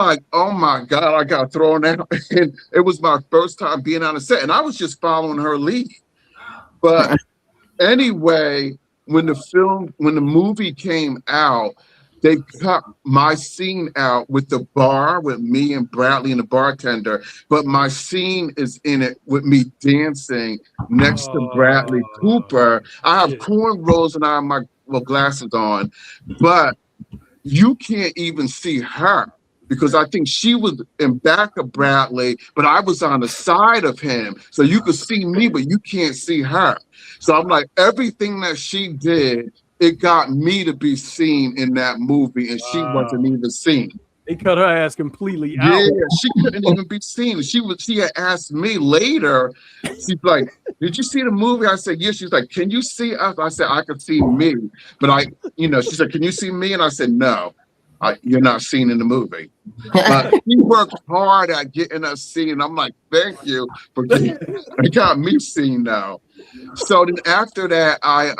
like, oh my God, I got thrown out. And it was my first time being on a set. And I was just following her lead. But anyway, when the movie came out, they cut my scene out with the bar with me and Bradley and the bartender, but my scene is in it with me dancing next to Bradley Cooper. I have shit. cornrows and I have my glasses on, but you can't even see her because I think she was in back of Bradley, but I was on the side of him. So you could see me, but you can't see her. So I'm like, everything that she did, it got me to be seen in that movie, and she wasn't Wow. even seen. They cut her ass completely Yeah, out. she couldn't even be seen. She had asked me later, she's like, did you see the movie? I said, yes. She's like, can you see us? I said, I could see me. But she said, can you see me? And I said, no, you're not seen in the movie. But she worked hard at getting us seen. I'm like, thank you for getting it got me seen now. So then after that, I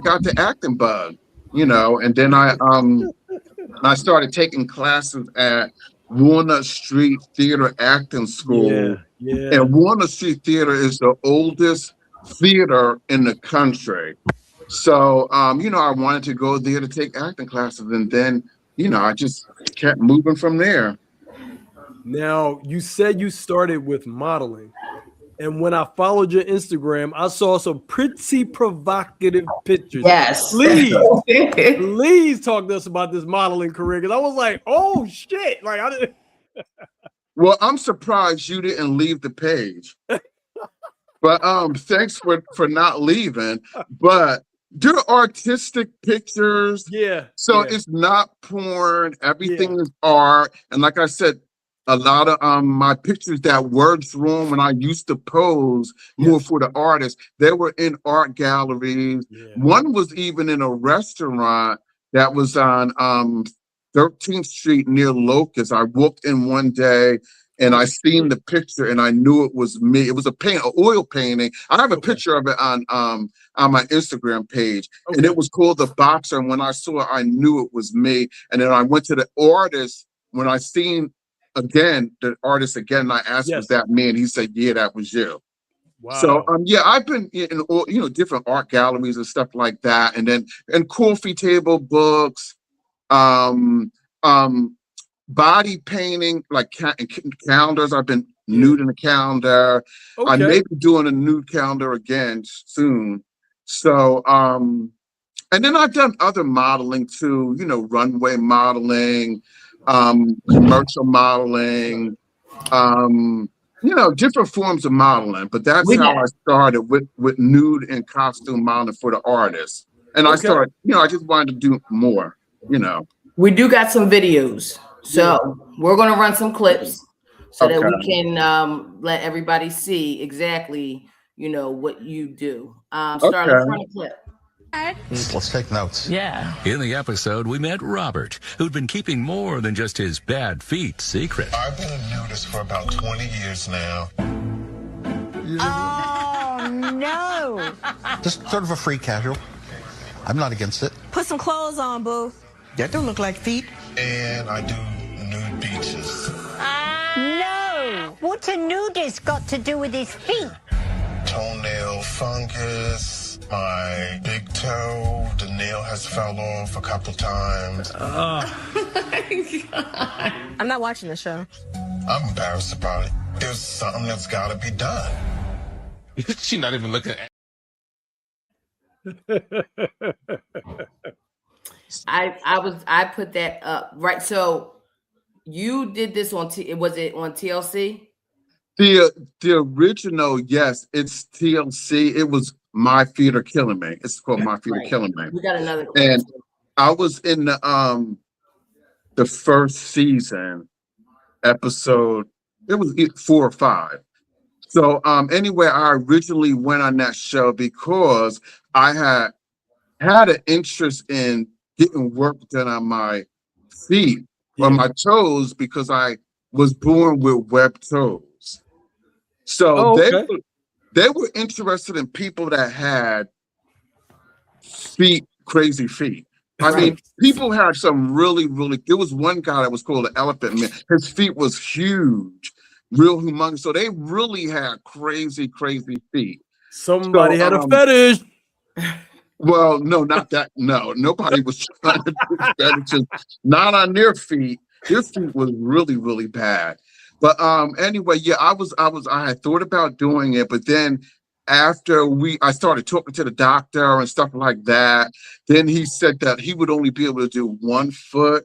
got the acting bug, and then I started taking classes at Walnut Street Theater Acting Yeah, School. yeah. And Walnut Street Theater is the oldest theater in the country. So, I wanted to go there to take acting classes. And then, I just kept moving from there. Now, you said you started with modeling. And when I followed your Instagram, I saw some pretty provocative pictures. Yes. Please talk to us about this modeling career. Because I was like, oh shit. Like I didn't. Well, I'm surprised you didn't leave the page. But thanks for not leaving. But they're artistic pictures. Yeah. So yeah. it's not porn. Everything is art. And like I said, a lot of my pictures that Words Room when I used to pose more for the artists, they were in art galleries. Yeah. One was even in a restaurant that was on 13th Street near Locust. I walked in one day and I seen the picture and I knew it was me. It was an oil painting. I have a picture of it on my Instagram page, and it was called The Boxer. And when I saw it, I knew it was me. And then I went to the artist when I seen the artist again. And I asked, was that me? And he said, yeah, that was you. Wow. So I've been in all, different art galleries and stuff like that, and then and coffee table books, body painting, like calendars. I've been nude in a calendar. I may be doing a nude calendar again soon. So and then I've done other modeling too, runway modeling, commercial modeling, different forms of modeling. But that's how I started with nude and costume modeling for the artists. And I started, I just wanted to do more, We do got some videos. So we're going to run some clips so that we can let everybody see exactly, what you do. Start the front clip. Let's take notes. Yeah. In the episode, we met Robert, who'd been keeping more than just his bad feet secret. I've been a nudist for about 20 years now. Oh, no. Just sort of a free casual. I'm not against it. Put some clothes on, boo. That don't look like feet. And I do nude beaches. No. What's a nudist got to do with his feet? Toenail fungus, my big toe, the nail has fell off a couple times. I'm not watching the show. I'm embarrassed about it. There's something that's got to be done. She's not even looking at. I put that up, right? So you did this on was it on TLC? The original, yes, it's TLC. It was My Feet Are Killing Me. It's called My Feet Are Killing Me. We got another clip. And I was in the first season episode. It was 4 or 5. So anyway, I originally went on that show because I had an interest in getting work done on my feet or my toes because I was born with webbed toes. So they were interested in people that had crazy feet. I mean, people had some really, there was one guy that was called the Elephant Man. His feet was huge, real humongous. So they really had crazy feet. Somebody So, had a fetish. Well, no, not that. No, nobody was trying to do fetishes. Not on their feet. Their feet was really bad. But anyway, yeah, I had thought about doing it, but then after I started talking to the doctor and stuff like that, then he said that he would only be able to do 1 foot.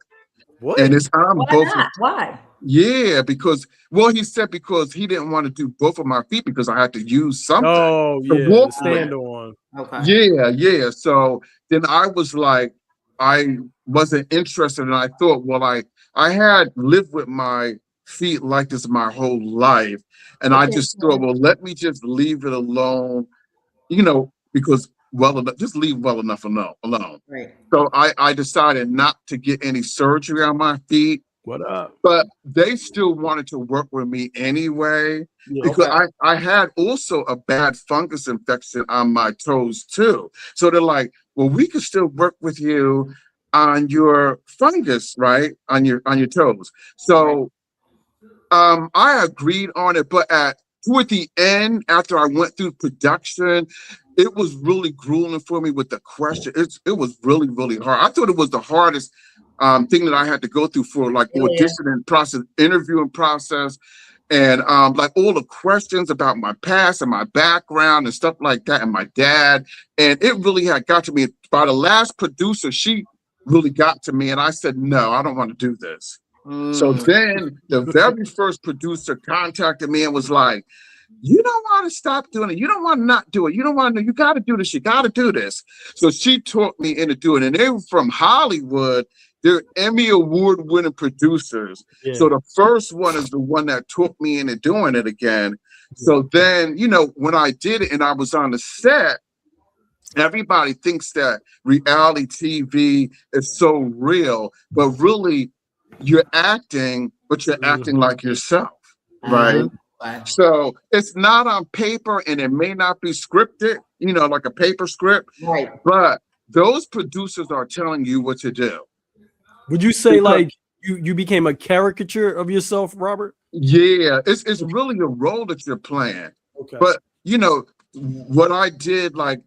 What? And it's on Why both. not? Why? Yeah, because he said because he didn't want to do both of my feet because I had to use something. Oh, to yeah, walk the stand with. on. Okay. Yeah. So then I was like, I wasn't interested, and I thought, well, I had lived with my feet like this my whole life, and I just thought, well, let me just leave it alone, because just leave well enough alone. Right. So I decided not to get any surgery on my feet. What up? But they still wanted to work with me anyway, because I had also a bad fungus infection on my toes too. So they're like, well, we could still work with you on your fungus, right? On your toes. So I agreed on it, but toward the end, after I went through production, it was really grueling for me with the question. It was really hard. I thought it was the hardest thing that I had to go through for like auditioning process, interviewing process, and like all the questions about my past and my background and stuff like that, and my dad. And it really had got to me. By the last producer, she really got to me, and I said, no, I don't want to do this. So then the very first producer contacted me and was like, you don't want to stop doing it. You don't want to not do it. You don't want to, you got to do this. You got to do this. So she talked me into doing it. And they were from Hollywood. They're Emmy Award winning producers. Yeah. So the first one is the one that talked me into doing it again. So then, when I did it and I was on the set, everybody thinks that reality TV is so real, but really you're acting, but you're acting like yourself, right? So it's not on paper and it may not be scripted, like a paper script, right? But those producers are telling you what to do. Would you say like you became a caricature of yourself, Robert? Yeah, it's really a role that you're playing. Okay. But what I did, like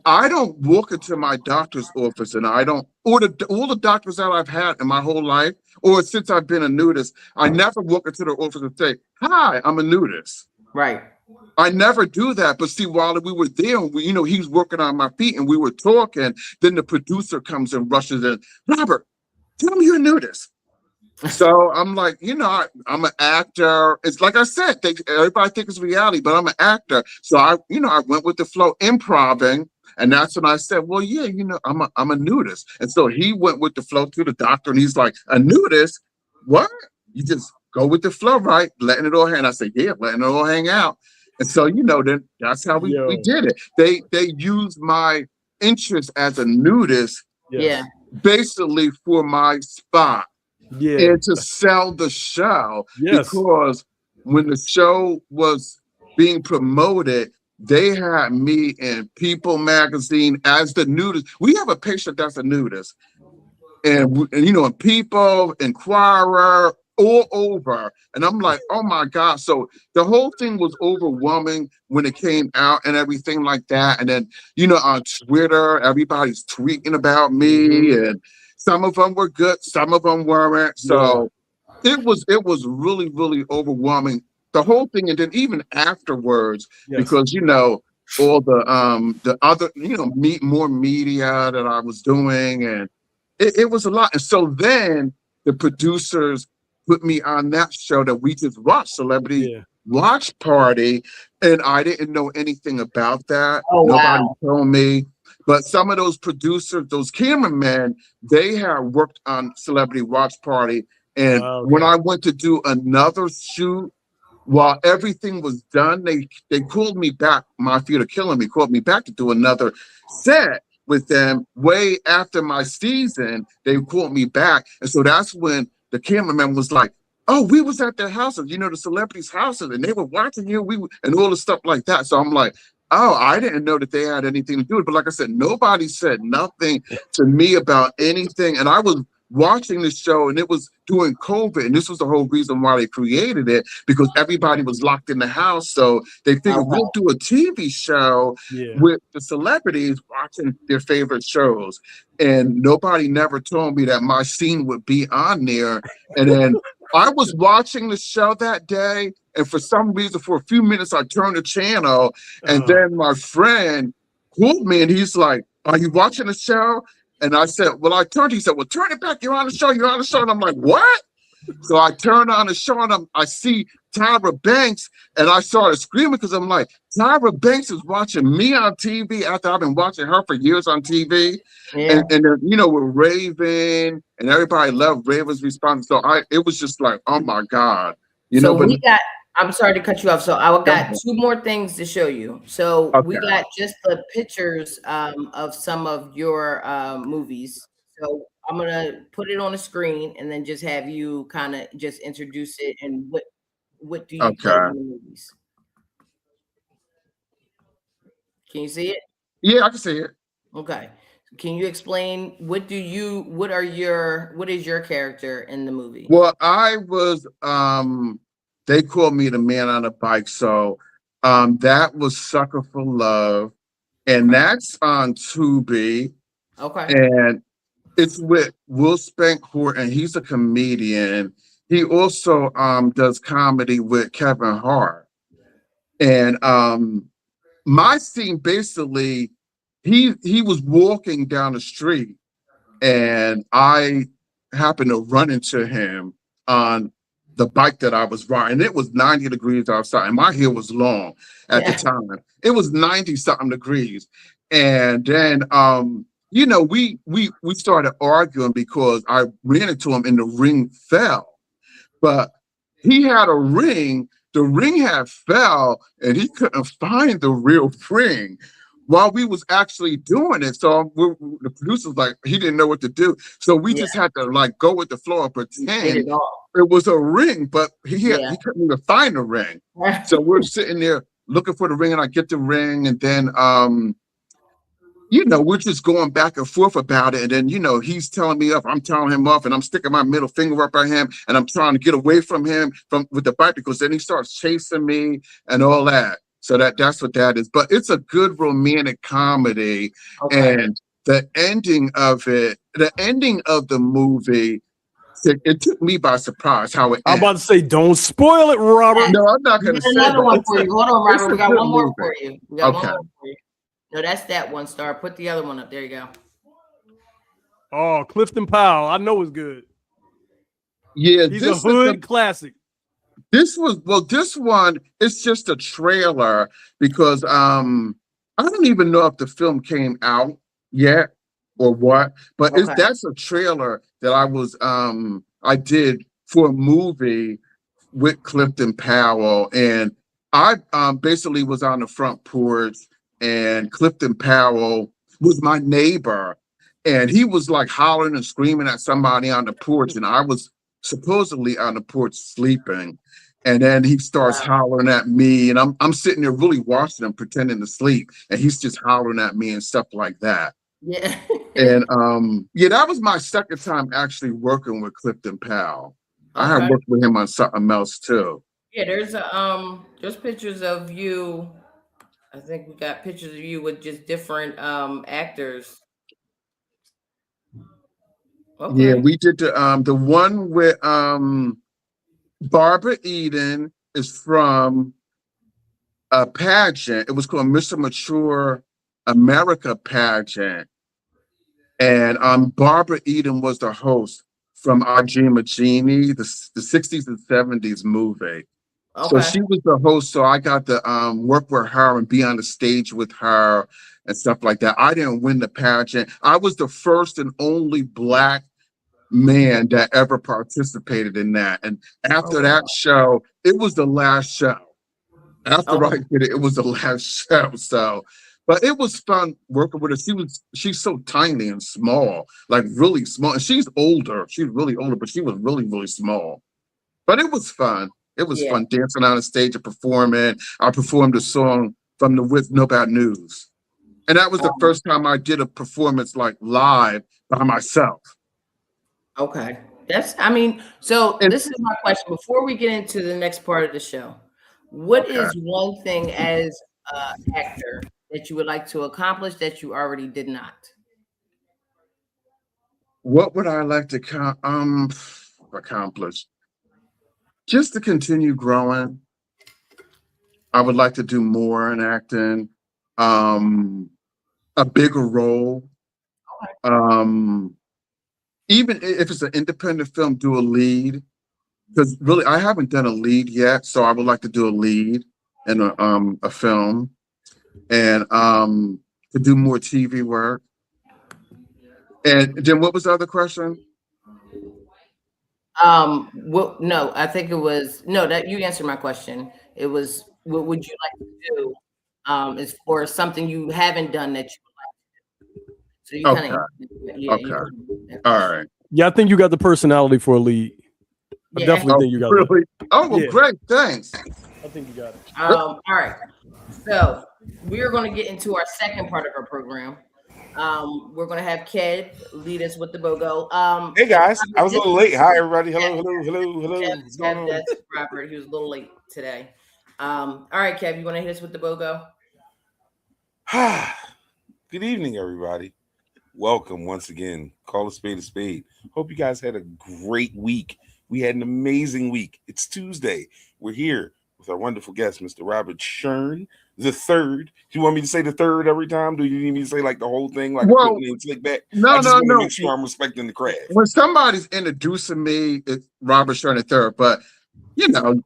I don't walk into my doctor's office and I don't, all the doctors that I've had in my whole life, or since I've been a nudist, I never walk into their office and say, hi, I'm a nudist. Right. I never do that. But see, while we were there, he's working on my feet and we were talking, then the producer comes and rushes in, Robert, tell me you're a nudist. So I'm like, I'm an actor. It's like I said, everybody thinks it's reality, but I'm an actor. So I went with the flow, improvising, and that's when I said, well, yeah, I'm a nudist. And so he went with the flow to the doctor, and he's like, a nudist? What? You just go with the flow, right? Letting it all hang. I said, yeah, letting it all hang out. And so then that's how we did it. They used my interest as a nudist, basically for my spot. Yeah, and to sell the show, because when the show was being promoted, they had me in People magazine as the nudist. We have a patient that's a nudist, and in People, Inquirer, all over. And I'm like, oh my God. So the whole thing was overwhelming when it came out and everything like that. And then, on Twitter, everybody's tweeting about me, and some of them were good, some of them weren't. So it was really, really overwhelming, the whole thing. And then even afterwards, because all the other, more media that I was doing, and it was a lot. And so then the producers put me on that show that we just watched, Celebrity Watch Party, and I didn't know anything about that. Nobody told me. But some of those producers, those cameramen, they had worked on Celebrity Watch Party. And when I went to do another shoot, while everything was done, they called me back. My Feet Are Killing Me called me back to do another set with them. Way after my season, they called me back. And so that's when the cameraman was like, oh, we was at their houses, the celebrities' houses, and they were watching you, and all the stuff like that. So I'm like, Oh, I didn't know that they had anything to do with it. But like I said, nobody said nothing to me about anything. And I was watching the show, and it was during COVID. And this was the whole reason why they created it, because everybody was locked in the house. So they figured we'll do a TV show with the celebrities watching their favorite shows. And nobody never told me that my scene would be on there. And then I was watching the show that day, and for some reason, for a few minutes, I turned the channel, and then my friend called me, and he's like, "Are you watching the show?" And I said, "Well," I turned. He said, "Well, turn it back. You're on the show. You're on the show." And I'm like, "What?" So I turned on the show, and I see Tyra Banks, and I started screaming because I'm like, Tyra Banks is watching me on TV after I've been watching her for years on TV. And then, you know, with Raven, and everybody loved Raven's response. So it was just like, oh my God. You know, but I'm sorry to cut you off. So I got two more things to show you. So we got just the pictures of some of your movies. So I'm gonna put it on the screen and then just have you kind of just introduce it and what do you play in the movies? Can you see it? Yeah, I can see it. Okay. Can you explain what is your character in the movie? Well, I was they called me the man on a bike. So that was Sucker for Love. And that's on Tubi. Okay. And it's with Will Spankhorn, and he's a comedian. He also does comedy with Kevin Hart. And my scene, basically, he was walking down the street, and I happened to run into him on the bike that I was riding. It was 90 degrees outside, and my hair was long at the time. It was 90 something degrees. And then you know, we started arguing because I ran into him and the ring fell. But he had a ring, the ring had fell, and he couldn't find the real ring while we was actually doing it. So the producer's like, he didn't know what to do. So we just had to like go with the flow and pretend it was a ring, but he couldn't even find the ring. So we're sitting there looking for the ring, and I get the ring, and then you know, we're just going back and forth about it. And then, you know, he's telling me off, I'm telling him off, and I'm sticking my middle finger up at him, and I'm trying to get away from him with the bike, because then he starts chasing me and all that. So that's what that is. But it's a good romantic comedy. And the ending of it, the ending of the movie, it took me by surprise how it I'm about to say, don't spoil it, Robert. No, I'm not going to say another one for you. Hold on, Robert. We got one more movie. for you. We got one more for you. No, that's that one, Star. Put the other one up. There you go. Oh, Clifton Powell. I know it's good. Yeah, he's a hood classic. This one, it's just a trailer, because I don't even know if the film came out yet or what, but that's a trailer that I did for a movie with Clifton Powell, and I basically was on the front porch, and Clifton Powell was my neighbor, and he was like hollering and screaming at somebody on the porch, and I was supposedly on the porch sleeping. And then he starts hollering at me, and I'm sitting there really watching him, pretending to sleep, and he's just hollering at me and stuff like that. Yeah. And that was my second time actually working with Clifton Powell. I had worked with him on something else too. Yeah, there's pictures of you. I think we got pictures of you with just different actors. Yeah, we did the one with Barbara Eden is from a pageant. It was called Mr. Mature America pageant. And Barbara Eden was the host from Arjima Genie, the 60s and 70s movie. So she was the host, so I got to work with her and be on the stage with her and stuff like that. I didn't win the pageant. I was the first and only Black man that ever participated in that. And after that show, it was the last show. After I did it, it was the last show. So, but it was fun working with her. She's so tiny and small, like really small. And she's older. She's really older, but she was really, really small. But it was fun. It was fun dancing on the stage and performing. I performed a song from the With No Bad News. And that was the first time I did a performance like live by myself. Okay. I mean, so And- this is my question. Before we get into the next part of the show, what Okay. is one thing as an actor that you would like to accomplish that you already did not? What would I like to accomplish? Just to continue growing. I would like to do more in acting, a bigger role. Even if it's an independent film, do a lead. Because really, I haven't done a lead yet, so I would like to do a lead in a film, and to do more TV work. And then, what was the other question? No, I think it was that you answered my question. It was, what would you like to do? Is for something you haven't done that you would like to do. So you kind of, Okay. All right. Yeah, I think you got the personality for a lead. I definitely think you got really? that. Oh, well, great. Thanks. I think you got it. All right. So we're going to get into our second part of our program. We're going to have Kev lead us with the BOGO. Hey guys, I was a little late. Hi everybody. Hello. Kev, that's Robert. He was a little late today. All right, Kev, you want to hit us with the BOGO? Good evening, everybody. Welcome once again. Call a spade a spade. Hope you guys had a great week. We had an amazing week. It's Tuesday. We're here with our wonderful guest, Mr. Robert Shern, the third. Do you want me to say the third every time? Do you need me to say like the whole thing, like Well, slick back? No. Make sure I'm respecting the craft. When somebody's introducing me, it's Robert Shern III, but you know,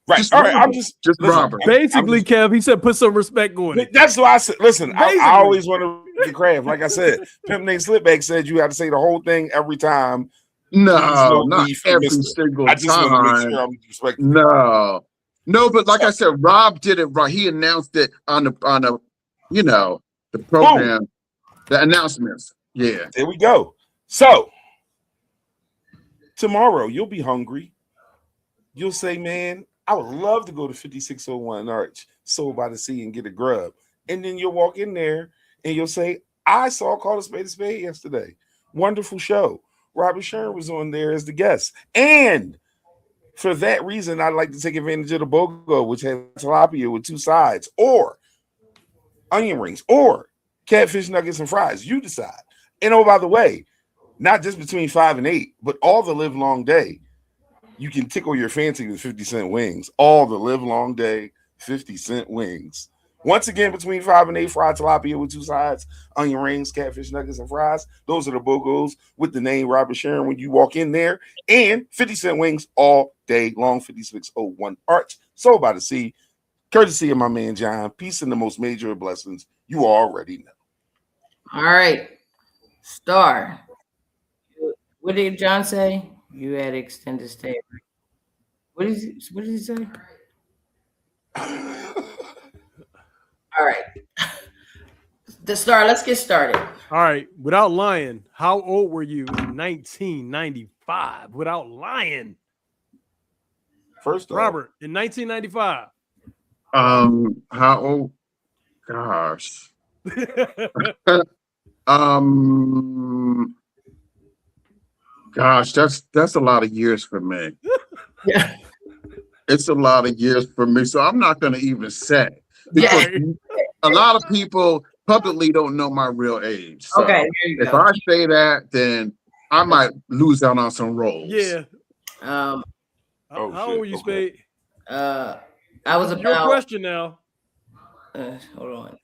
right? All right, I'm just listen, Robert. Basically, Kev, he said put some respect on it. That's what I said. Listen, I always want to the craft. Like I said, Pimp Named Slipback said you have to say the whole thing every time. No, not every single time. I just want to make sure I'm respecting. No, but like I said, Rob did it right. He announced it on the the program, Boom. The announcements. Yeah, there we go. So tomorrow you'll be hungry. You'll say, "Man, I would love to go to 5601 Arch, Soul by the Sea, and get a grub." And then you'll walk in there and you'll say, "I saw Call a Spade a Spade yesterday. Wonderful show. Robert Shern was on there as the guest." And for that reason, I'd like to take advantage of the BOGO, which has tilapia with 2 sides, or onion rings, or catfish nuggets and fries. You decide. And oh, by the way, not just between 5 and 8, but all the live long day, you can tickle your fancy with 50-cent wings. All the live long day, 50-cent wings. Once again, between 5 and 8, fried tilapia with 2 sides, onion rings, catfish nuggets, and fries. Those are the BOGOs with the name Robert Shern when you walk in there. And 50-cent wings all day long, 5601 Arch, Soul by the Sea, courtesy of my man John. Peace and the most major of blessings. You already know. All right. Star. What did John say? You had extended stay. What did he say? All right. The Star, let's get started. All right. Without lying, how old were you in 1995? Without lying. First off, Robert, in 1995. How old? Gosh. Gosh, that's a lot of years for me. Yeah. It's a lot of years for me, so I'm not going to even say, because a lot of people publicly don't know my real age. So okay, there you if go. I say that, then I might lose out on some roles. Yeah. Um, how old were you, Spade? I was Your about. question now. Hold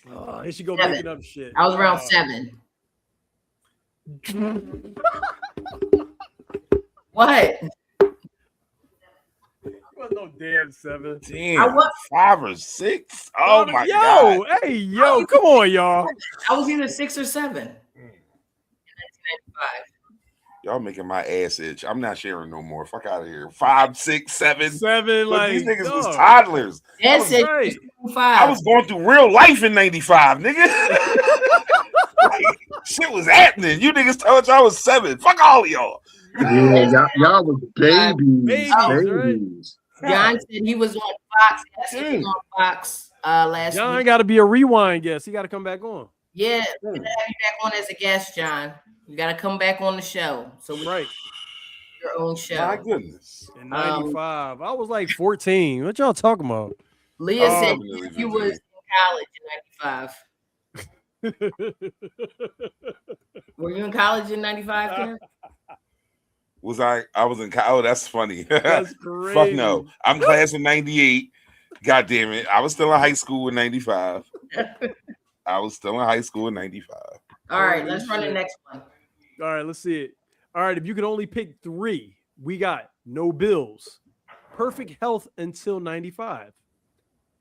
on. Here she go 7. making up shit. I was around 7. What? No damn 7. Damn, I was 5 or 6. Oh my god! Hey, yo, come on, y'all. I was either 6 or 7. In 1995. Y'all making my ass itch. I'm not sharing no more. Fuck out of here. 5, 6, 7. 7, Look, like these niggas was dog. toddlers. That's it. Right. 5. I was going through real life in 95, nigga. Like, shit was happening. You niggas told y'all I was 7. Fuck all of y'all. Yeah, y'all was babies. Babies, right? John said he was on Fox. Yes, he was on Fox last John week. got to be a rewind guest. He got to come back on. Yeah, we're gonna have you back on as a guest, John. You got to come back on the show. So we Right. your own show. My goodness. In 95. I was like 14. What y'all talking about? Leah said definitely you was in college in 95. Were you in college in 95, Kim? Was I was in college. Oh, that's funny. That's crazy. Fuck no. I'm class of 98. God damn it. I was still in high school in 95. I was still in high school in 95. All right, let's run the next one. All right, let's see it. All right, if you could only pick 3, we got no bills, perfect health until 95,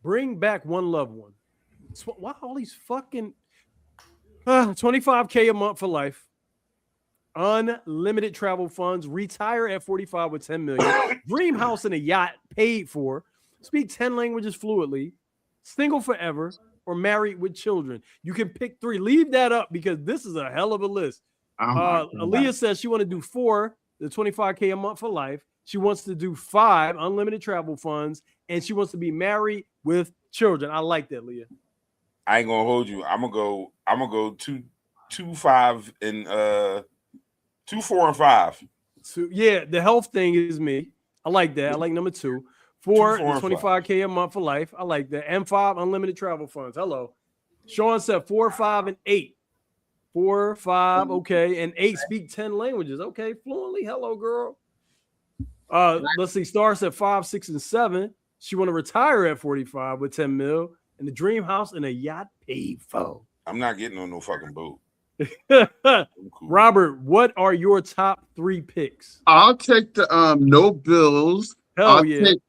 bring back one loved one. Why all these fucking 25K a month for life, unlimited travel funds, retire at 45 with 10 million, dream house and a yacht paid for, speak 10 languages fluently, single forever, or married with children. You can pick 3. Leave that up because this is a hell of a list. Aaliyah says she want to do 4, the 25K a month for life. She wants to do 5, unlimited travel funds, and she wants to be married with children. I like that, Leah. I ain't gonna hold you. I'm gonna go 2, 5, and 2, 4, and 5. So yeah, the health thing is me. I like that. I like number 2. 4, the 25K a month for life. I like that. And 5, unlimited travel funds. Hello. Sean said 4, 5, and 8. 4, 5, okay, and 8 speak 10 languages. Okay, fluently. Hello, girl. Let's see. Star said 5, 6, and 7. She want to retire at 45 with 10 mil and the dream house and a yacht paid for. I'm not getting on no fucking boat. Cool. Robert, what are your top 3 picks? I'll take the no bills. I'll take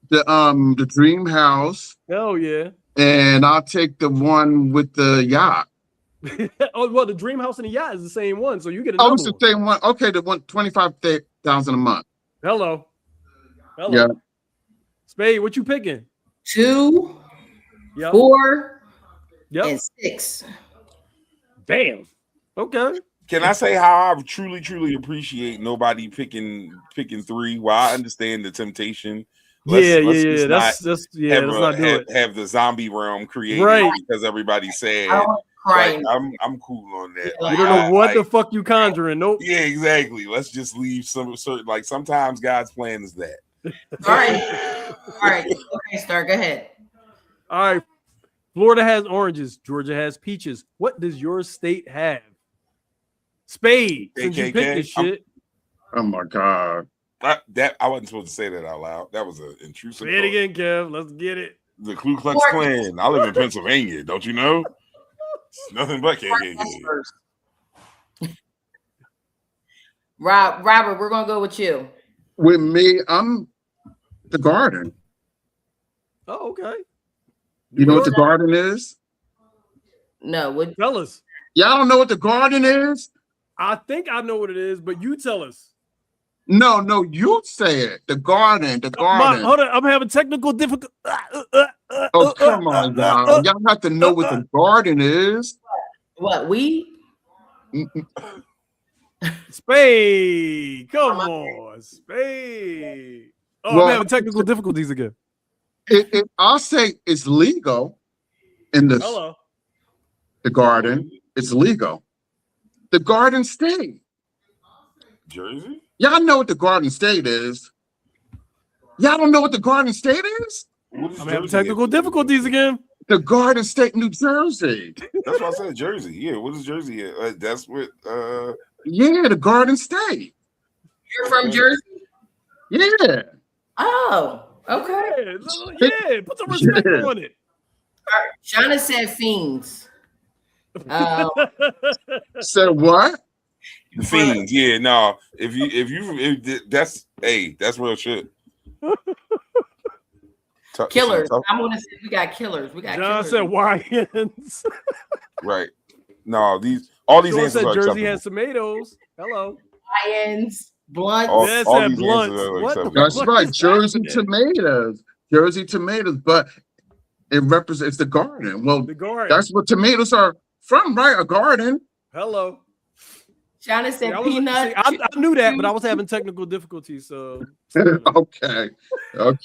the dream house. Hell yeah. And I'll take the one with the yacht. Oh, well, the dream house and the yacht is the same one, so you get another it's the same one. Okay, the one 25,000 a month. Hello. Yeah. Spade, what you picking? 2, 4, and 6. Damn. Okay. Can I say how I truly appreciate nobody picking 3? While I understand the temptation. Let's not have the zombie realm created because everybody's sad. Like, I'm cool on that. You don't know what the fuck you conjuring. Nope. Yeah, exactly. Let's just leave some certain, like, sometimes God's plan is that. All right. Okay, Star, go ahead. All right. Florida has oranges. Georgia has peaches. What does your state have? Spade. Since you picked this shit. Oh my God. I wasn't supposed to say that out loud. That was an intrusive. Say it again, Kev. Let's get it. The Ku Klux Klan. I live in Pennsylvania. Don't you know? It's nothing but KKK. Robert, we're gonna go with you. With me, I'm the Garden. Oh, okay. You know what the Garden is? No, what? Tell us. Y'all don't know what the Garden is? I think I know what it is, but you tell us. No, you say it. The Garden. Hold on, I'm having technical difficulty. Oh, come on, y'all. Y'all have to know what the Garden is. What, we? Spade. Come on, Spade. Oh, well, I'm having technical difficulties again. I'll say it's legal in the Garden. It's legal. The Garden State. Jersey? Y'all know what the Garden State is. Y'all don't know what the Garden State is? I'm having technical difficulties again. The Garden State, New Jersey. That's why I said Jersey. Yeah, what is Jersey? That's what. Yeah, the Garden State. You're from Jersey? Yeah. Oh, okay. Yeah, put some respect on it. Shauna said fiends. Said what? The fiends. Yeah, no. If that's real shit. Killers. I'm gonna say we got killers. We got John killers. said Wyans. Right. No, all these answers said are Jersey acceptable. has tomatoes. Hello. Wyans, blunts. All these blunts. answers are What acceptable. That's right. Jersey tomatoes. Jersey tomatoes, but it represents the garden. Well, The Garden. that's what tomatoes are from, right? A garden. Hello. Jonathan I Peanut. I knew that, but I was having technical difficulties. So Okay. Well,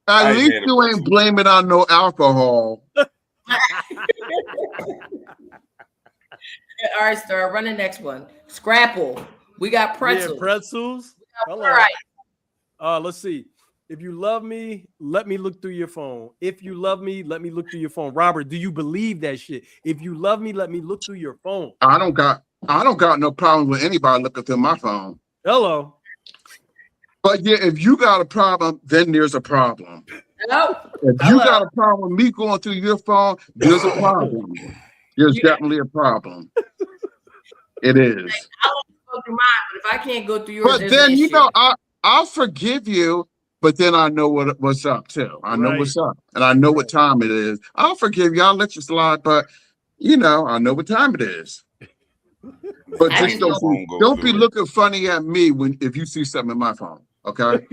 At least you ain't blaming on no alcohol. All right, Star. Run the next one. Scrapple. We got pretzels. Yeah, pretzels. Hello. All right. Let's see. If you love me, let me look through your phone. If you love me, let me look through your phone. Robert, do you believe that shit? If you love me, let me look through your phone. I don't got no problem with anybody looking through my phone. Hello. But yeah, if you got a problem, then there's a problem. Hello. If you got a problem with me going through your phone, there's a problem. There's definitely a problem. It is. Like, I'll go through mine, but if I can't go through yours, But then I'll forgive you. But then I know what's up too. I know what's up, and I know what time it is. I'll forgive you. I'll let you slide, but I know what time it is. But just don't be looking funny at me if you see something in my phone. Okay.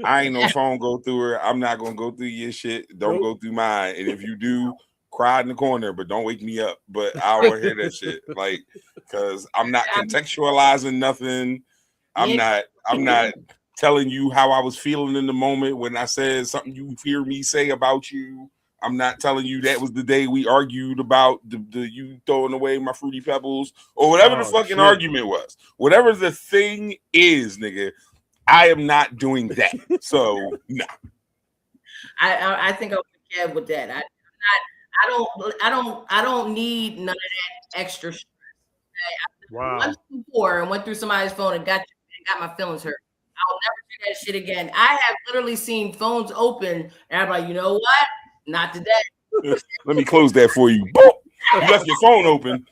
I ain't no phone go through her. I'm not gonna go through your shit. Don't go through mine. And if you do, cry in the corner, but don't wake me up. But I don't hear that shit, because I'm not contextualizing nothing. I'm not telling you how I was feeling in the moment when I said something you hear me say about you. I'm not telling you that was the day we argued about the you throwing away my Fruity Pebbles or whatever the fucking argument was. Whatever the thing is, nigga, I am not doing that. So no. I think I'll forget with that. I don't need none of that extra stress. Wow. Once before and went through somebody's phone and got my feelings hurt. I'll never do that shit again. I have literally seen phones open, and I'm like, you know what? Not today. Let me close that for you. Boop! You left your phone open.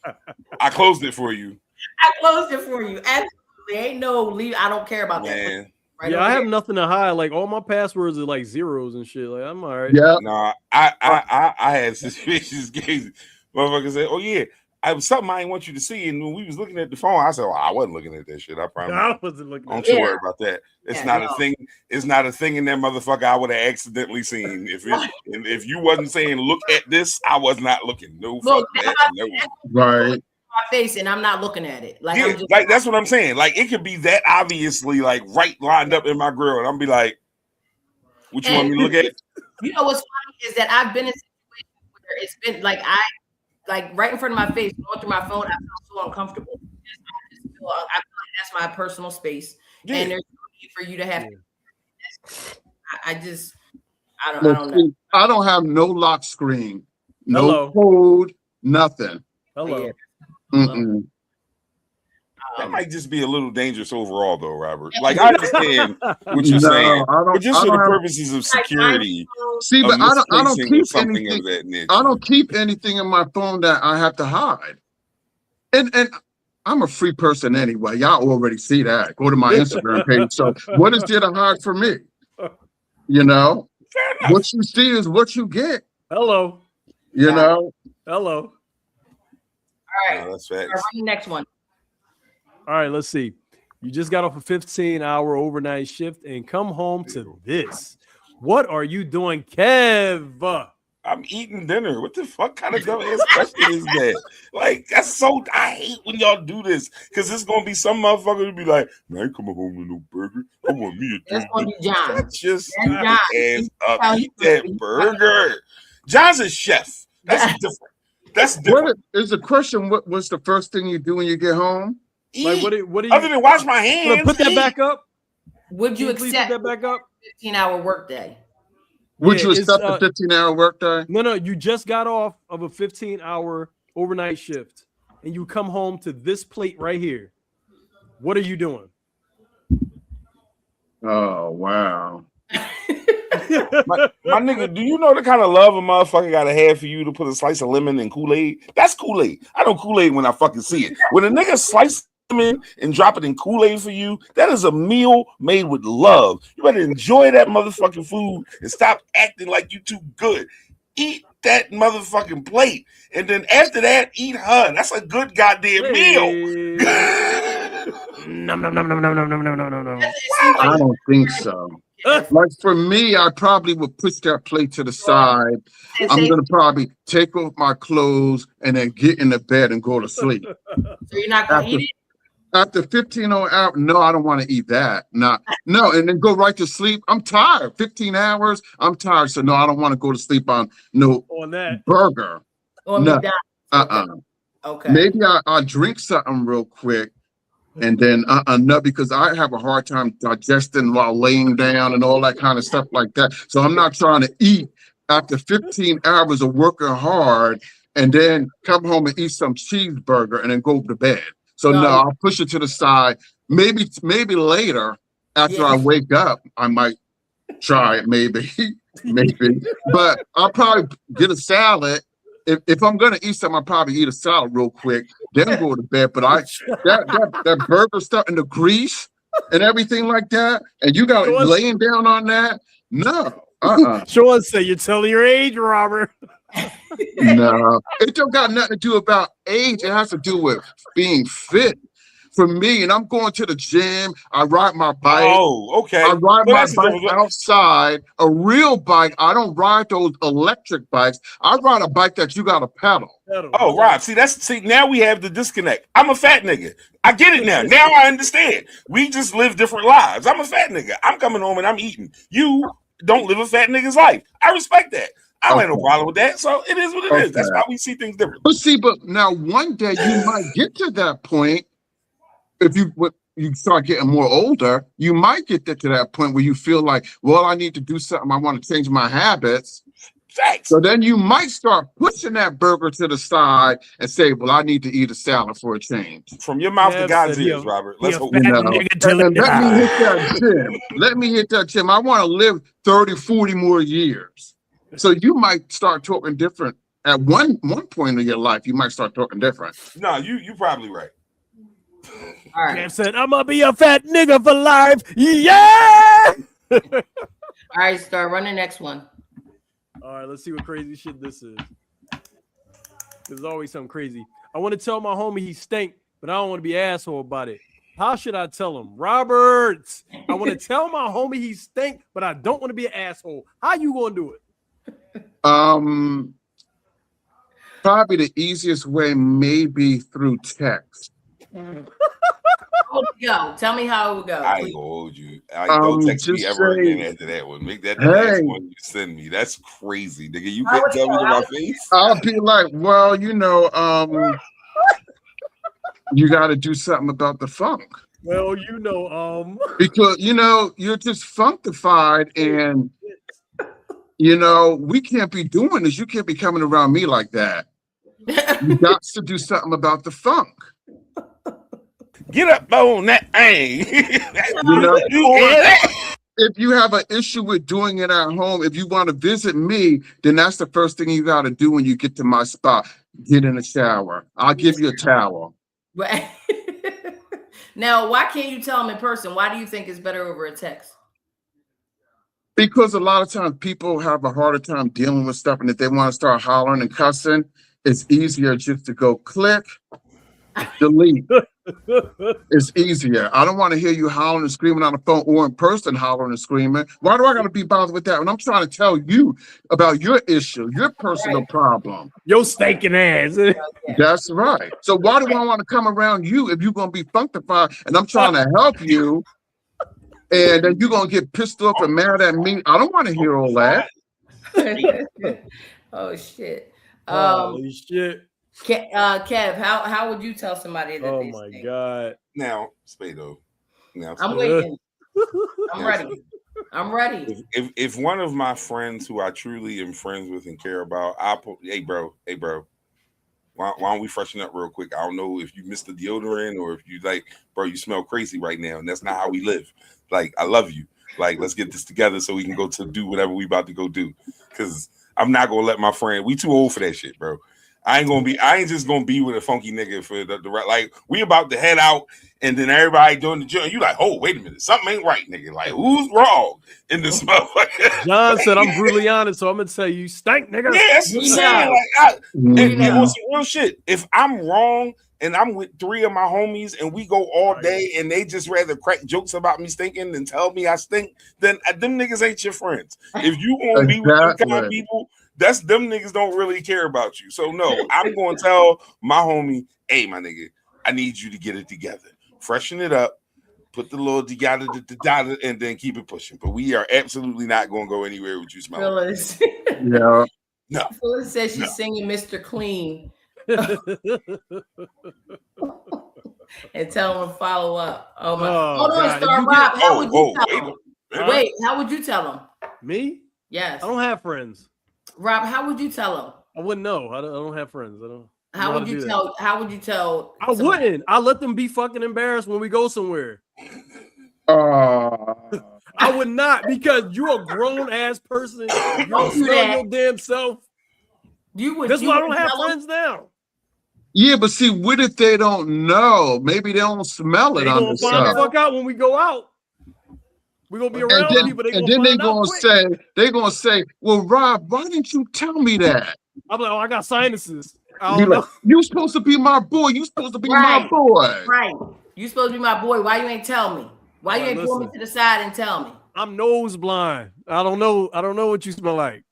I closed it for you. I closed it for you. Absolutely. Ain't no leave. I don't care about that. Right, I have nothing to hide. Like all my passwords are like zeros and shit. Like I'm all right. Yeah. No, I had suspicious cases. Motherfucker said, "Oh yeah, I was something I didn't want you to see." And when we was looking at the phone, I said, "Well, I wasn't looking at that shit. I promise." I wasn't looking. Don't you worry about that. It's not a thing. It's not a thing in that motherfucker I would have accidentally seen. If you wasn't saying look at this, I was not looking. No, fuck that. No. Right. My face and I'm not looking at it. Like, yeah, like that's what I'm saying. Like it could be that obviously like right lined up in my grill, and I'm be like, "What you want me to look at?" You know what's funny is that I've been in situations where it's been like right in front of my face, going through my phone. I feel so uncomfortable. I feel like that's my personal space, and there's no need for you to have. I don't know. I don't have no lock screen, no code, nothing. Hello. That might just be a little dangerous overall, though, Robert. Like I understand what you're saying, but just for the purposes of security. See, but I don't keep anything. I don't keep anything in my phone that I have to hide. And I'm a free person anyway. Y'all already see that. Go to my Instagram page. So what is there to hide for me? You know, what you see is what you get. Hello. You know. Hello. All right. That's facts. The next one. All right, let's see. You just got off a 15-hour overnight shift and come home to this. What are you doing, Kev? I'm eating dinner. What the fuck kind of dumb ass question is that? Like, that's so. I hate when y'all do this because it's gonna be some motherfucker to be like, "Man, I ain't coming home with no burger. I want me a That's gonna be John. That's just ass up. Eat that burger. John's a chef. That's different. That's different. What is the question? What was the first thing you do when you get home? Like, what do you, other than wash my hands? Put that back up. Would you accept that back up? 15-hour workday? Would you accept a 15-hour workday? No. You just got off of a 15-hour overnight shift, and you come home to this plate right here. What are you doing? Oh wow. my nigga, do you know the kind of love a motherfucker gotta have for you to put a slice of lemon in Kool-Aid? That's Kool-Aid. I know Kool-Aid when I fucking see it. When a nigga slice lemon and drop it in Kool-Aid for you, that is a meal made with love. You better enjoy that motherfucking food and stop acting like you too good. Eat that motherfucking plate, and then after that, eat her. That's a good goddamn meal. No. I don't think so. Like for me, I probably would push that plate to the side. I'm gonna probably take off my clothes and then get in the bed and go to sleep. So you're not gonna eat it? After 15 hours, no, I don't want to eat that. No, and then go right to sleep. I'm tired. 15 hours, I'm tired. So no, I don't want to go to sleep on that burger. No. Okay. Maybe I'll drink something real quick. And then no, because I have a hard time digesting while laying down and all that kind of stuff like that. So I'm not trying to eat after 15 hours of working hard and then come home and eat some cheeseburger and then go to bed. So no, I'll push it to the side. Maybe later after I wake up, I might try it. Maybe. But I'll probably get a salad. If I'm gonna eat something, I'll probably eat a salad real quick, then go to bed. But that burger stuff and the grease and everything like that, and you got laying down on that. No. Sean said you're telling your age, Robert. No, it don't got nothing to do about age. It has to do with being fit. For me, and I'm going to the gym. I ride my bike. Oh, okay. I ride my bike outside. A real bike. I don't ride those electric bikes. I ride a bike that you got to pedal. Oh, Rob. See, now we have the disconnect. I'm a fat nigga. I get it now. Now I understand. We just live different lives. I'm a fat nigga. I'm coming home and I'm eating. You don't live a fat nigga's life. I respect that. I don't have no problem with that. So it is what it is. That's why we see things differently. But now one day you might get to that point. If you start getting more older, you might get to that point where you feel like, well, I need to do something. I want to change my habits. Thanks. So then you might start pushing that burger to the side and say, well, I need to eat a salad for a change. From your mouth to God's ears, Robert. Let's hope. And let me hit that gym. Let me hit that gym. I want to live 30, 40 more years. So you might start talking different. At one point in your life, you might start talking different. No, you probably right. All right. Kev said, I'm gonna be a fat nigga for life. Yeah. All right, start run the next one. All right, let's see what crazy shit this is. There's always something crazy. I want to tell my homie he stink, but I don't want to be an asshole about it. How should I tell him? Robert, I want to tell my homie he stink, but I don't want to be an asshole. How you gonna do it? Probably the easiest way maybe through text. Go. Tell me how it would go. I ain't gonna hold you. Don't text me ever again after that one. Make that the last one you send me. That's crazy, nigga. You can't tell me to my face. I'll be like, well, you got to do something about the funk. Well, because you're just funkified, and we can't be doing this. You can't be coming around me like that. You got to do something about the funk. Get up on that thing. If you have an issue with doing it at home, if you want to visit me, then that's the first thing you got to do when you get to my spot. Get in the shower. I'll give you a towel. Right. Now, why can't you tell them in person? Why do you think it's better over a text? Because a lot of times people have a harder time dealing with stuff, and if they want to start hollering and cussing, it's easier just to go click, delete. It's easier. I don't want to hear you hollering and screaming on the phone or in person hollering and screaming. Why do I got to be bothered with that? When I'm trying to tell you about your issue, your personal problem. Your stinking ass. That's right. So why do I want to come around you if you're going to be funkified and I'm trying to help you and then you're going to get pissed off and mad at me? I don't want to hear all that. Oh, shit. Holy shit. Kev, how would you tell somebody that? Oh my God! Now, Spado. Now, I'm waiting. I'm ready. If one of my friends who I truly am friends with and care about, I'll put, hey bro, why don't we freshen up real quick? I don't know if you missed the deodorant or if you bro, you smell crazy right now, and that's not how we live. Like, I love you. Like, let's get this together so we can go to do whatever we about to go do. Because I'm not gonna let my friend. We too old for that shit, bro. I ain't just gonna be with a funky nigga for the right. Like, we about to head out, and then everybody doing the gym. You like, oh, wait a minute, something ain't right, nigga. Like, who's wrong in this motherfucker? John said, I'm brutally honest, so I'm gonna tell you, stink, nigga. Yeah, that's what I'm saying. Like, and on some real shit. If I'm wrong and I'm with 3 of my homies and we go all day and they just rather crack jokes about me stinking than tell me I stink, then them niggas ain't your friends. If you want to be with them kind of people, that's them niggas don't really care about you. So no, I'm going to tell my homie, hey, my nigga, I need you to get it together. Freshen it up. Put the little yada and then keep it pushing. But we are absolutely not going to go anywhere with you smelling. Phyllis. Yeah. No. Phyllis says she's singing Mr. Clean. And tell him to follow up. Oh my! Hold on, Star Rob. How would you tell him? Wait, how would you tell him? Me? Yes. I don't have friends. Rob, how would you tell him? I wouldn't know. I don't have friends. I don't. How would you tell? How would you tell? I wouldn't. I let them be fucking embarrassed when we go somewhere. I would not, because you a grown ass person. You don't smell your damn self. You would. That's why I don't have friends now. Yeah, but see, what if they don't know? Maybe they don't smell it on the find the fuck out when we go out. We're gonna be around people. And then they're gonna say, well, Rob, why didn't you tell me that? I'm like, oh, I got sinuses. Like, you supposed to be my boy. You supposed to be my boy. Right. You supposed to be my boy. Why you ain't tell me? Why you ain't pull me to the side and tell me? I'm nose blind. I don't know what you smell like.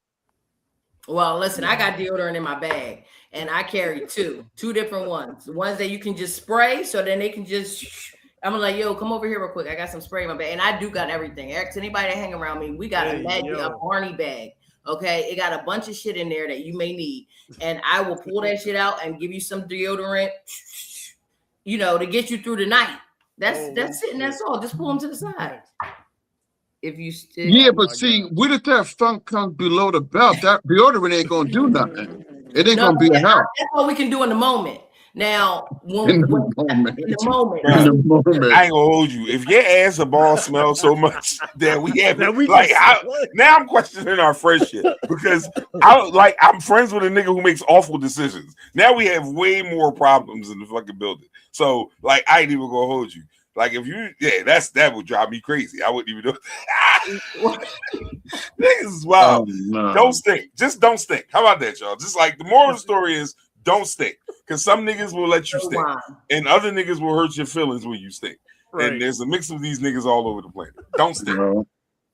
Well, listen, I got deodorant in my bag, and I carry two different ones. The ones that you can just spray, so then they can just. I'm like, yo, come over here real quick. I got some spray in my bag, and I do got everything. Eric, to anybody that hang around me, we got a Barney bag. Okay, it got a bunch of shit in there that you may need, and I will pull that shit out and give you some deodorant, you know, to get you through the night. That's it, and that's all. Just pull them to the side. If you still, yeah, but see, what if that funk comes below the belt? That deodorant ain't gonna do nothing. It ain't gonna be a help. That's what we can do in the moment. Now, in the moment, I ain't gonna hold you. If your ass or ball smells so much that we have now I'm questioning our friendship, because I'm friends with a nigga who makes awful decisions. Now we have way more problems in the fucking building. So like, I ain't even gonna hold you. Like, if you, that would drive me crazy. I wouldn't even do it. Niggas is wild. No. Don't stink. Just don't stink. How about that, y'all? Just like the moral of the story is, don't stink. Because some niggas will let you stink, and other niggas will hurt your feelings when you stink. Right. And there's a mix of these niggas all over the planet. Don't stink.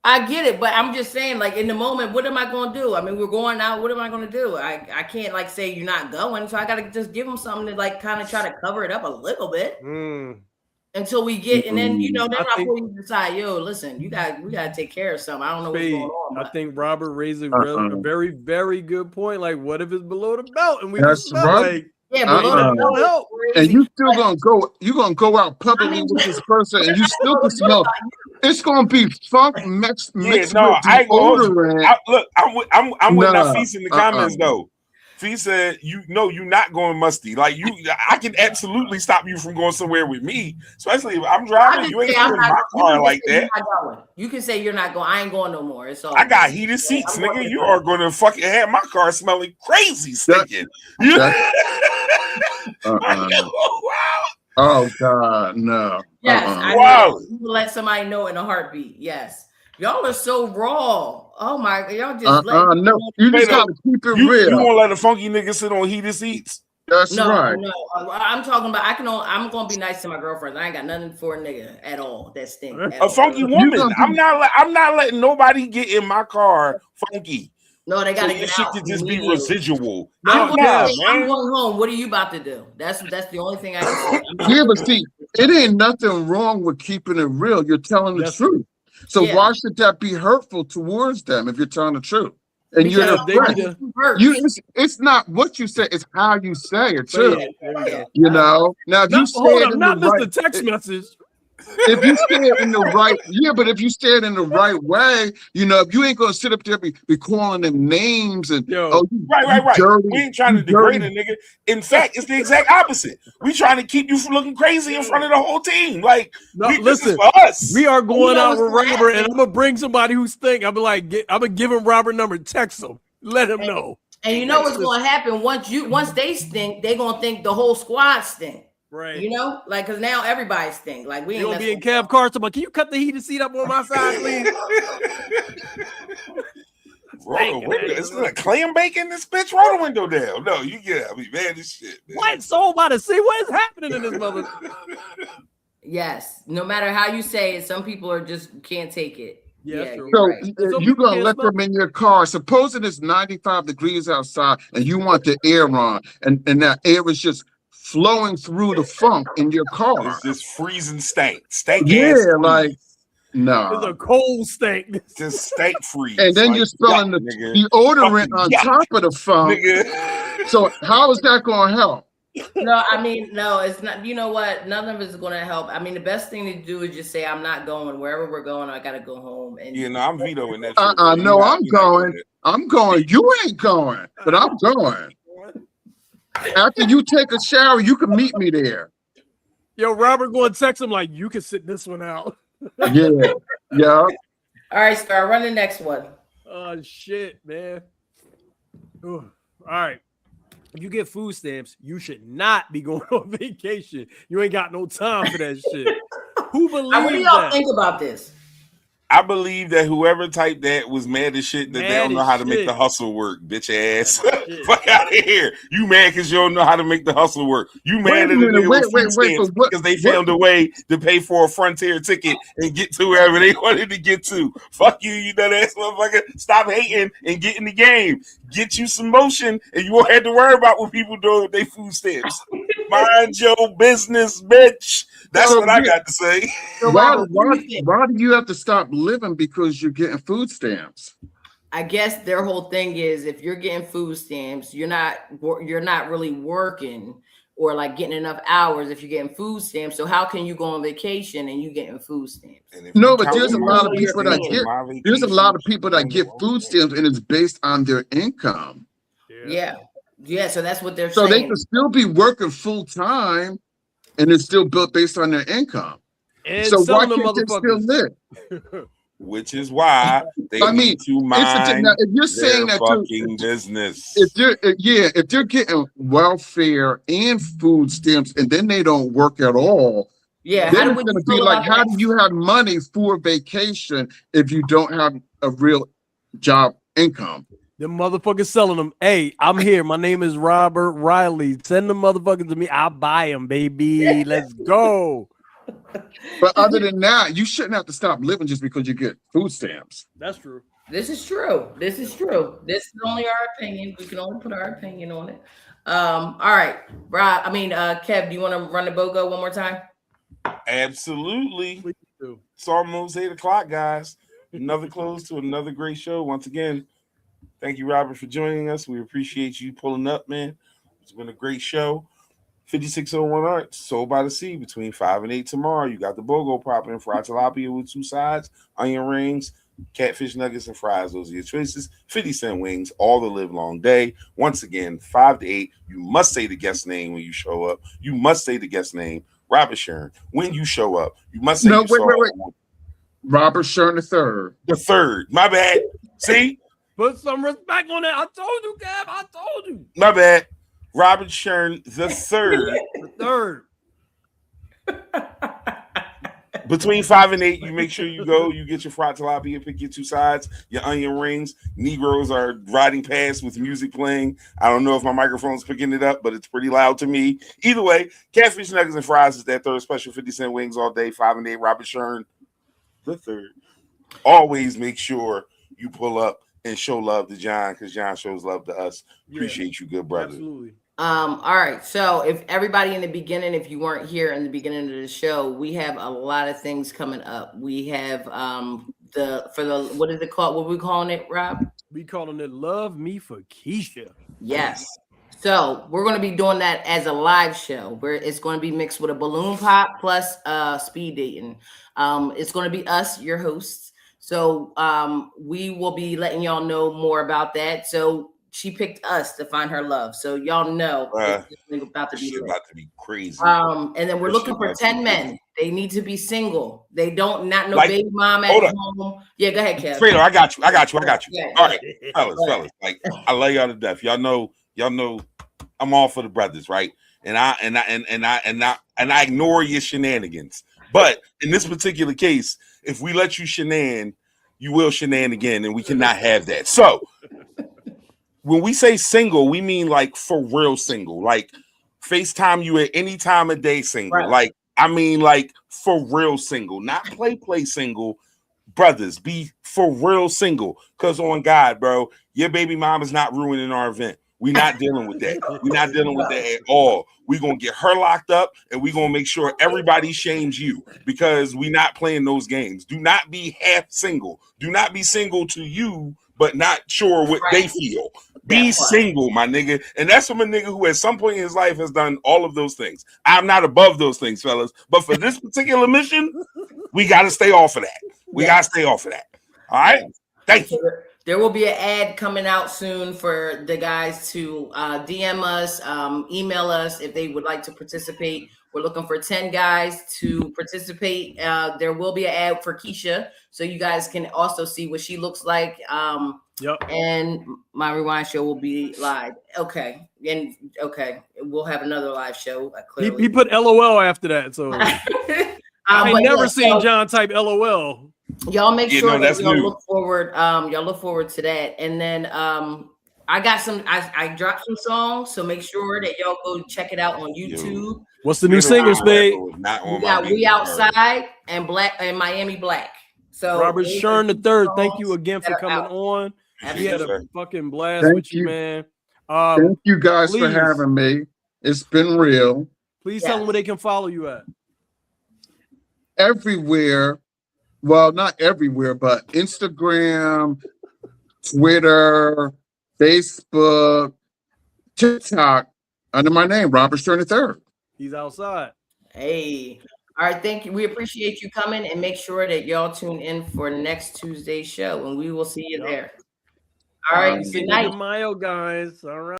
I get it, but I'm just saying, like, in the moment, what am I going to do? I mean, we're going out. What am I going to do? I can't, like, say you're not going. So I got to just give them something to, like, kind of try to cover it up a little bit. Until we get, and then, you know, then I think you decide, yo, listen, we got to take care of something. I don't know what's going on. I think Robert raised a very, very good point. Like, what if it's below the belt and we just like, below the belt help. And you still gonna go out publicly with this person, and you still can smell. It's gonna be funk mixed with deodorant. Look, I'm with Nafis in the comments though. Fee said, you're not going musty. Like, I can absolutely stop you from going somewhere with me, especially if I'm driving. You ain't in my car like that. You can say you're not going. I ain't going no more. It's all. I got heated seats, nigga. You are going to fucking have my car smelling crazy, stinking. Oh God, no. Yes, I will let somebody know in a heartbeat. Yes. Y'all are so raw. Oh my, y'all just no. You just gotta keep it real. You won't let a funky nigga sit on heated seats. That's right. No, I'm talking about. I'm gonna be nice to my girlfriends. I ain't got nothing for a nigga at all. That stink. A funky woman. I'm not letting nobody get in my car funky. No, they gotta get shit out. Shit can just be residual. I'm going home. What are you about to do? That's the only thing I can say. Yeah, but see, it ain't nothing wrong with keeping it real. You're telling the truth. So why should that be hurtful towards them if you're telling the truth? And it's not what you say, it's how you say it too. You know. Now if you say it in the text message. If you say it in the right, but if you say it in the right way, you know, if you ain't gonna sit up there be calling them names and right. Dirty, we ain't trying to degrade a nigga. In fact, it's the exact opposite. We trying to keep you from looking crazy in front of the whole team. Like, listen, for us. We are going out with Robert, and I'm gonna bring somebody who stink. I'm gonna give him Robert number, text him, let him know. And you know what's gonna happen once they stink, they gonna think the whole squad stink. Right. You know, like, because now everybody stink. Like, we ain't gonna be in Kev Carson, but can you cut the heated seat up on my side, please? Roll the window. Is it a clam bake in this bitch? Roll the window down. No, you get out. Man, this shit. Man. What? So about to see what is happening in this mother. Yes. No matter how you say it, some people are just can't take it. Yeah, true. So Right. you're gonna let them in your car. Supposing it's 95 degrees outside and you want the air on, and that air is just flowing through the funk in your car. It's just freezing stank. Stank Yeah, ass. like It's a cold stank. Just stank freeze. And then like, you're smelling the deodorant on top of the funk. Nigga. So how is that gonna help? No, I mean, no, it's not. You know what? None of it is going to help. I mean, the best thing to do is just say, I'm not going. Wherever we're going, I got to go home. And no, I'm vetoing that. No, I'm going. I'm going. You ain't going, but I'm going. After you take a shower, you can meet me there. Yo, Robert going to text him like, you can sit this one out. Yeah. All right, Star, run the next one. Oh, shit, man. Ooh. All right. If you get food stamps, you should not be going on vacation. You ain't got no time for that shit. Who believes What do y'all that? think about this? I believe that whoever typed that was mad as shit that they don't know how to make the hustle work, bitch ass. Fuck out of here. You mad because you don't know how to make the hustle work. You mad at the because they found a way to pay for a Frontier ticket and get to wherever they wanted to get to. Fuck you, you nut ass motherfucker. Stop hating and get in the game. Get you some motion and you won't have to worry about what people do with their food stamps. Mind your business, bitch. That's what I got to say. Why do you have to stop living because you're getting food stamps? I guess their whole thing is if you're getting food stamps, you're not really working or like getting enough hours if you're getting food stamps. So how can you go on vacation and you getting food stamps? No, but there's a lot of people that get food stamps and it's based on their income. Yeah. So that's what they're saying. So they can still be working full time and it's still built based on their income. And so why can't they still live? Which is why they need to mind if you're saying that fucking business. If they're getting welfare and food stamps and then they don't work at all, then it's going to be like, how do you have money for vacation if you don't have a real job income? The motherfuckers selling them. Hey, I'm here. My name is Robert Riley. Send the motherfuckers to me. I'll buy them, baby. Let's go. But other than that, you shouldn't have to stop living just because you get food stamps. That's true. This is true. This is only our opinion. We can only put our opinion on it. All right, Rob. Kev, do you want to run the BOGO one more time? Absolutely. It's almost 8:00, guys. Another close to another great show. Once again, thank you, Robert, for joining us. We appreciate you pulling up, man. It's been a great show. 5601 Arts, Sold by the Sea, between 5 and 8 tomorrow. You got the BOGO popping, fried tilapia with 2 sides, onion rings, catfish nuggets, and fries. Those are your choices. 50-cent wings all the live long day. Once again, 5 to 8. You must say the guest name when you show up. You must say the guest name, Robert Shern. When you show up, you must say wait. Robert Shern the third. My bad. See? Put some respect on that. I told you, Kev. I told you. My bad. Robert Shern the third. Between 5 and 8, you make sure you go. You get your fried tilapia, pick your 2 sides, your onion rings. Negroes are riding past with music playing. I don't know if my microphone's picking it up, but it's pretty loud to me. Either way, catfish nuggets and fries is that third special 50-cent wings all day. 5 and 8. Robert Shern the third. Always make sure you pull up and show love to John because John shows love to us. Appreciate you, good brother. Absolutely. All right. So if everybody in the beginning, if you weren't here in the beginning of the show, we have a lot of things coming up. We have what is it called? What are we calling it, Rob? We calling it Love Me for Keisha. Yes. So we're going to be doing that as a live show where it's going to be mixed with a balloon pop plus speed dating. It's going to be us, your hosts. So we will be letting y'all know more about that. So she picked us to find her love. So y'all know it's about to be crazy. And then we're looking for 10 men. They need to be single. They don't not no baby mom at home. Yeah, go ahead, Kev. Fredo, I got you. Yeah. All right, fellas. Like I love y'all to death. Y'all know I'm all for the brothers, right? And I ignore your shenanigans. But in this particular case, if we let you shenan, you will shenanigan, and we cannot have that. So when we say single, we mean like for real single, like FaceTime you at any time of day single. Right. Like, I mean, like for real single, not play single. Brothers, be for real single. Because on God, bro, your baby mom is not ruining our event. We're not dealing with that. We're not dealing with that at all. We're going to get her locked up, and we're going to make sure everybody shames you, because we're not playing those games. Do not be half single. Do not be single to you, but not sure what they feel. Be single, my nigga. And that's from a nigga who at some point in his life has done all of those things. I'm not above those things, fellas. But for this particular mission, we got to stay off of that. We got to stay off of that. All right? Thank you. There will be an ad coming out soon for the guys to DM us, email us if they would like to participate. We're looking for 10 guys to participate. There will be an ad for Keisha, so you guys can also see what she looks like. And my rewind show will be live. Okay. And we'll have another live show. He put LOL after that. So I ain't never seen John type LOL. Y'all make sure that y'all look forward. Y'all look forward to that. And then I got some. I dropped some songs, so make sure that y'all go check it out on YouTube. What's the new single, Spade? We got We Outside and Black and Miami Black. So Robert Shern III, thank you again for coming on. We had a fucking blast with you, man. Thank you guys for having me. It's been real. Please tell them where they can follow you at. Everywhere. Well, not everywhere, but Instagram, Twitter, Facebook, TikTok, under my name, Robert Stern III. He's outside. Hey. All right, thank you. We appreciate you coming, and make sure that y'all tune in for next Tuesday's show, and we will see you there. All right, good night. Mayo, guys. All right.